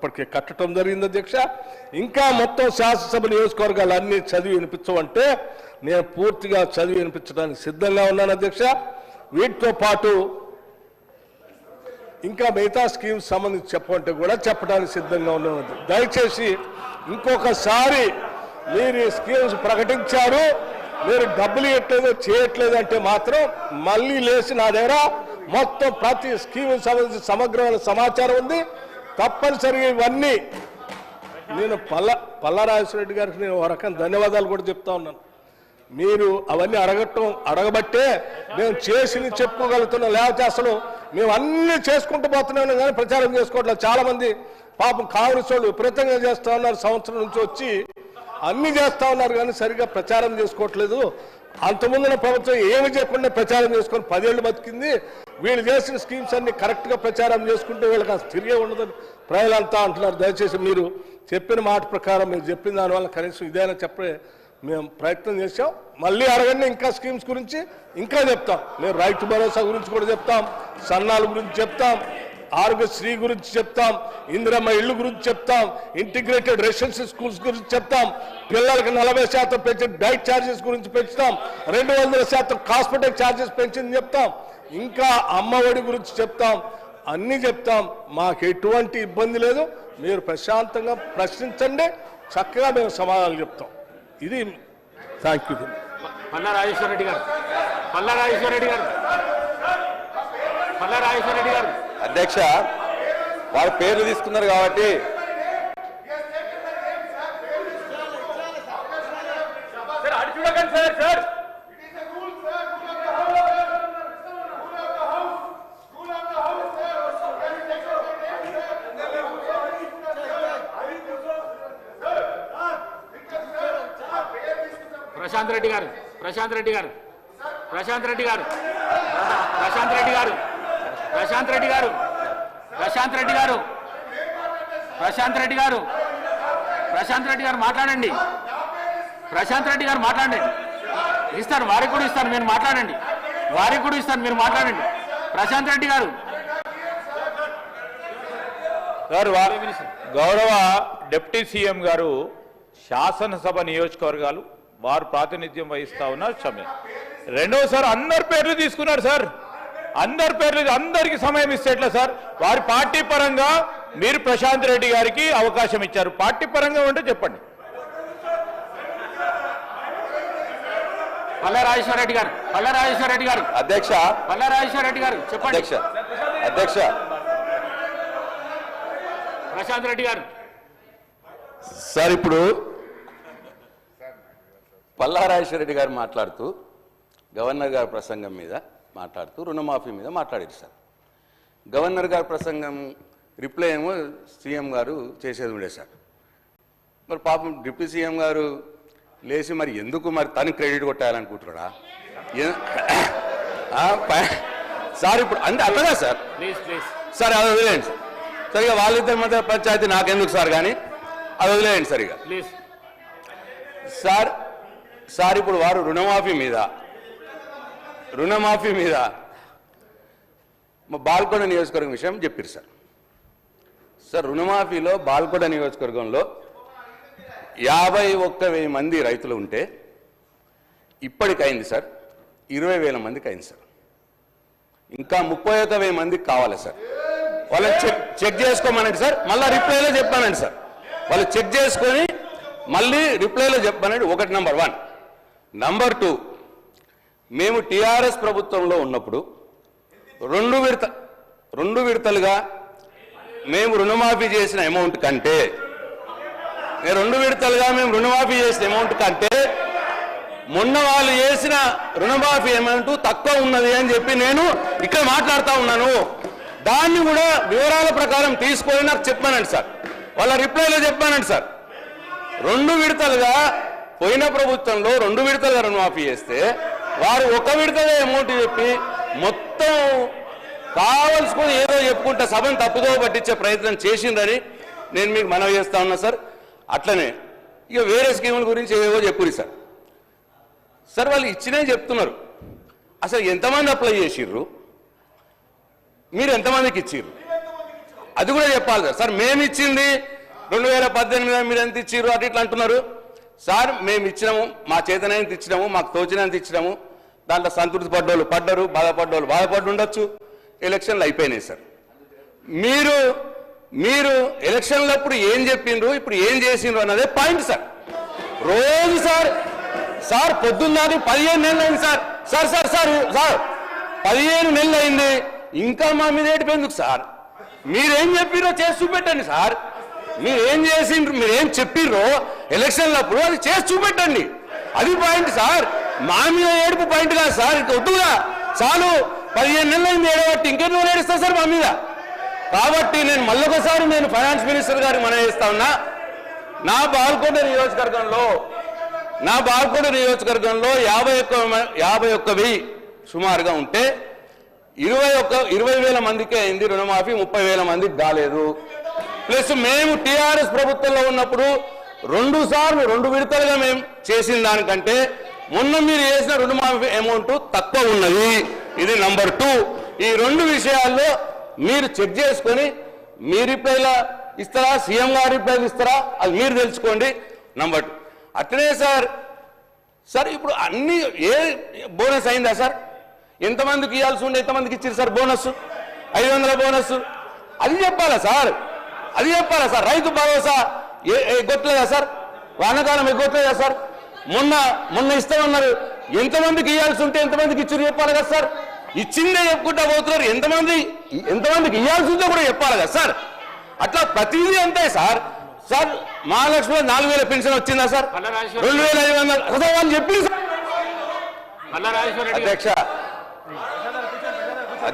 ఇప్పటికే కట్టడం జరిగింది అధ్యక్ష. ఇంకా మొత్తం శాసనసభ నియోజకవర్గాలు అన్ని చదివి వినిపించమంటే నేను పూర్తిగా చదివి వినిపించడానికి సిద్ధంగా ఉన్నాను అధ్యక్ష. వీటితో పాటు ఇంకా మిగతా స్కీమ్స్ సంబంధించి చెప్పమంటే కూడా చెప్పడానికి సిద్ధంగా ఉన్నాను. దయచేసి ఇంకొకసారి మీరు ఈ స్కీమ్స్ ప్రకటించారు, మీరు డబ్బులు ఇవ్వట్లేదు చేయట్లేదు అంటే మాత్రం మళ్ళీ లేచి నా దగ్గర మొత్తం ప్రతి స్కీమ్ సంబంధించి సమగ్రమైన సమాచారం ఉంది. తప్పనిసరిగా ఇవన్నీ నేను పల్లారాజేశ్వరరెడ్డి గారికి నేను ఒక రకం ధన్యవాదాలు కూడా చెప్తా ఉన్నాను. మీరు అవన్నీ అడగబట్టే మేము చేసి చెప్పుకోగలుగుతున్నాం. లేకపోతే అసలు మేము అన్ని చేసుకుంటూ పోతున్నాం కానీ ప్రచారం చేసుకోవట్లేదు. చాలా మంది పాపం కాంగ్రెస్ వాళ్ళు విపరీతంగా చేస్తూ ఉన్నారు, సంవత్సరం నుంచి వచ్చి అన్ని చేస్తూ ఉన్నారు కానీ సరిగ్గా ప్రచారం చేసుకోవట్లేదు. అంతకుముందున ప్రభుత్వం ఏమి చేయకుండా ప్రచారం చేసుకొని 10 ఏళ్ళు బతికింది. వీళ్ళు చేసిన స్కీమ్స్ అన్ని కరెక్ట్గా ప్రచారం చేసుకుంటే వీళ్ళకి అసలు తిరిగే ఉండదని ప్రజలంతా అంటున్నారు. దయచేసి మీరు చెప్పిన మాట ప్రకారం మీరు చెప్పిన దానివల్ల కనీసం ఇదైనా చెప్పే మేము ప్రయత్నం చేసాం. మళ్ళీ అడగండి ఇంకా స్కీమ్స్ గురించి ఇంకా చెప్తాం. మేము రైతు భరోసా గురించి కూడా చెప్తాం, సన్నాల గురించి చెప్తాం, ఆరోగ్యశ్రీ గురించి చెప్తాం, ఇందిరమ్మ ఇళ్ళు గురించి చెప్తాం, ఇంటిగ్రేటెడ్ రెసిడెన్షియల్ స్కూల్స్ గురించి చెప్తాం, పిల్లలకు 40% పెంచిన డైట్ ఛార్జెస్ గురించి పెంచుతాం, 200% హాస్పిటల్ ఛార్జెస్ పెంచింది చెప్తాం, ఇంకా అమ్మఒడి గురించి చెప్తాం, అన్నీ చెప్తాం. మాకు ఎటువంటి ఇబ్బంది లేదు. మీరు ప్రశాంతంగా ప్రశ్నించండి, చక్కగా మేము సమాధానాలు చెప్తాం. ఇది థ్యాంక్ యూ. పల్లారాజేశ్వరరెడ్డి గారు అధ్యక్ష, వారి పేర్లు తీసుకున్నారు కాబట్టి ప్రశాంత్ రెడ్డి గారు మాట్లాడండి. ప్రశాంత్ రెడ్డి గారు మాట్లాడండి. ఇస్తాను, వారికి కూడా ఇస్తాను, మీరు మాట్లాడండి. ప్రశాంత్ రెడ్డి గారు గౌరవ డిప్యూటీ సీఎం గారు శాసనసభ నియోజకవర్గాలు వారు ప్రాతినిధ్యం వహిస్తా ఉన్నారు. రెండోసారి అందరి పేర్లు తీసుకున్నారు సార్. అందరికి సమయం ఇస్తే ఎట్లా సార్? వారి పార్టీ పరంగా మీరు ప్రశాంత్ రెడ్డి గారికి అవకాశం ఇచ్చారు. పార్టీ పరంగా ఉంటే చెప్పండి. పల్లారాజేశ్వరరెడ్డి గారు అధ్యక్ష, చెప్పండి. అధ్యక్ష ప్రశాంత్ రెడ్డి గారు సార్, ఇప్పుడు పల్లారాజేశ్వరరెడ్డి గారు మాట్లాడుతూ గవర్నర్ గారి ప్రసంగం మీద మాట్లాడుతూ రుణమాఫీ మీద మాట్లాడారు సార్. గవర్నర్ గారి ప్రసంగం రిప్లై ఏమో సీఎం గారు చేసేది ఉండే సార్. మరి పాపం డిప్యూటీ సీఎం గారు లేచి మరి ఎందుకు మరి తను క్రెడిట్ కొట్టాలనుకుంటున్నాడా సార్? ఇప్పుడు అంటే అట్లగా సార్, సార్ అది వదిలేయండి సార్. సరిగా వాళ్ళిద్దరి మధ్య పంచాయతీ నాకెందుకు సార్, కానీ అది వదిలేయండి సరిగా సార్. ఇప్పుడు వారు రుణమాఫీ మీద బాల్కొండ నియోజకవర్గం విషయం చెప్పారు సార్. రుణమాఫీలో బాల్కొండ నియోజకవర్గంలో 51,000 మంది రైతులు ఉంటే ఇప్పటికైంది సార్ 20,000 మందికి అయింది సార్. ఇంకా 31,000 మందికి కావాలి సార్. వాళ్ళని చెక్ చేసుకోమనండి సార్, మళ్ళీ రిప్లైలో చెప్పానండి సార్. వాళ్ళు చెక్ చేసుకొని మళ్ళీ రిప్లైలో చెప్పానండి. ఒకటి నంబర్ 1. నంబర్ 2, మేము టీఆర్ఎస్ ప్రభుత్వంలో ఉన్నప్పుడు 2 విడతలుగా మేము రుణమాఫీ చేసిన అమౌంట్ కంటే 2 విడతలుగా మేము రుణమాఫీ చేసిన అమౌంట్ కంటే మొన్న వాళ్ళు చేసిన రుణమాఫీ అమౌంట్ తక్కువ ఉన్నది అని చెప్పి నేను ఇక్కడ మాట్లాడుతూ ఉన్నాను. దాన్ని కూడా వివరాల ప్రకారం తీసుకొని నాకు చెప్పానండి సార్. వాళ్ళ రిప్లైలో చెప్పానండి సార్. 2 విడతలుగా పోయిన ప్రభుత్వంలో 2 విడతలుగా రుణమాఫీ చేస్తే వారు 1 విడతగా అమౌంట్ చెప్పి మొత్తం కావలసుకొని ఏదో చెప్పుకుంటే సభను తప్పుదో పట్టించే ప్రయత్నం చేసిందని నేను మీకు మనవి చేస్తా ఉన్నా సార్. అట్లనే ఇక వేరే స్కీముల గురించి ఏవో చెప్పురు సార్. వాళ్ళు ఇచ్చినే చెప్తున్నారు. అసలు ఎంతమంది అప్లై చేసిర్రు, మీరు ఎంతమందికి ఇచ్చిర్రు? అది కూడా చెప్పాలి సార్. సార్ మేము ఇచ్చింది 2018 మీరు ఎంత ఇచ్చిర్రు అటు ఇట్లా అంటున్నారు సార్. మేము ఇచ్చినాము, మా చేతనైనంత ఇచ్చినాము, మాకు తోచినంత ఇచ్చినాము. దాంట్లో సంతృప్తి పడ్డోళ్ళు పడ్డరు, బాధపడ్డోళ్ళు బాధపడి ఉండొచ్చు. ఎలక్షన్లు అయిపోయినాయి సార్. మీరు ఎలక్షన్లప్పుడు ఏం చెప్పిండ్రు, ఇప్పుడు ఏం చేసిండ్రు అన్నదే పాయింట్ సార్. రోజు సార్ పొద్దున్నది 15 నెలలు అయింది సార్. సార్ 15 నెలలు అయింది, ఇంకా మా మీద ఏడిపోయిందుకు సార్? మీరేం చెప్పిర్రో చేసి చూపెట్టండి సార్. మీరేం చేసిండ్రు, మీరేం చెప్పిర్రో ఎలక్షన్లప్పుడు అది చేసి చూపెట్టండి. అది పాయింట్ సార్. మా మీద ఏడుపు పాయింట్ కాదు సార్. ఇక వద్దుగా, చాలు. 15 నెలలు అయింది ఏడబట్టి, ఇంకెన్నో ఏడుస్తా సార్ మా మీద. కాబట్టి నేను మళ్ళొకసారి ఫైనాన్స్ మినిస్టర్ గారికి మనం చేస్తా ఉన్నా, నా బాల్కొండ నియోజకవర్గంలో 51,000 సుమారుగా ఉంటే 20,000 మందికే అయింది రుణమాఫీ, 30,000 మందికి కాలేదు. ప్లస్ మేము టీఆర్ఎస్ ప్రభుత్వంలో ఉన్నప్పుడు 2 విడతలుగా మేము చేసిన దానికంటే మొన్న మీరు చేసిన రుణమాఫీ అమౌంట్ తక్కువ ఉన్నది. ఇది నంబర్ 2. ఈ 2 విషయాల్లో మీరు చెక్ చేసుకొని మీ రిప్లైలా ఇస్తారా, సీఎం గారు రిప్లైలు ఇస్తారా, అది మీరు తెలుసుకోండి. నంబర్ 2 అట్లనే సార్ ఇప్పుడు అన్ని బోనస్ అయిందా సార్? ఎంతమందికి ఇవ్వాల్సి ఉండే ఎంతమందికి ఇచ్చారు సార్ బోనస్? 500 బోనస్. అది చెప్పాలా సార్? రైతు భరోసా ఎగ్గొట్టలేదా సార్? వానాకాలం ఎగ్గొట్టలేదా సార్? మొన్న ఇస్తామన్నారు. ఎంతమందికి ఇవ్వాల్సి ఉంటే ఎంతమందికి ఇచ్చారు చెప్పాలి కదా సార్? ఇచ్చిందే చెప్పుకుంటా పోతున్నారు. ఎంతమందికి ఇవ్వాల్సి ఉందో కూడా చెప్పాలి కదా సార్? అట్లా ప్రతిదీ అంతే సార్. మహాలక్ష్మిలో 4,000 పెన్షన్ వచ్చిందా సార్? 2,500 వాళ్ళు చెప్పింది సార్. మల్లారాజేశ్వర రెడ్డి అధ్యక్ష